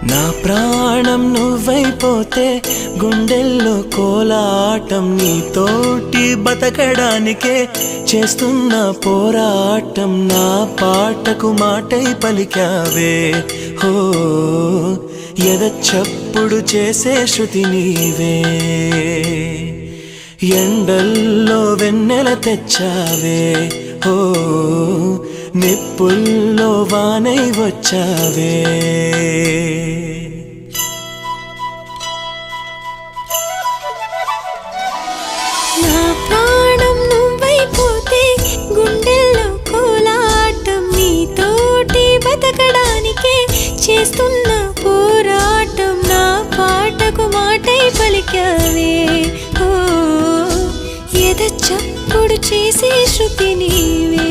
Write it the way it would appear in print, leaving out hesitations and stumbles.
నా ప్రాణం నువ్వైపోతే గుండెల్లో కోలాటం నీతోటి బతకడానికే చేస్తున్న పోరాటం నా పాటకు మాటై పలికావే హో ఎద చప్పుడు చేసే శృతి నీవే ఎండల్లో వెన్నెల తెచ్చావే హో నిప్పుల్లో వానై వచ్చావే నా ప్రాణం నువ్వైపోతే గుండెల్లో కోలాటం నీతోటి బతకడానికే చేస్తున్న పోరాటం నా పాటకు మాటై పలికావే ఓ ఎద చప్పుడు చేసే శృతి నీవే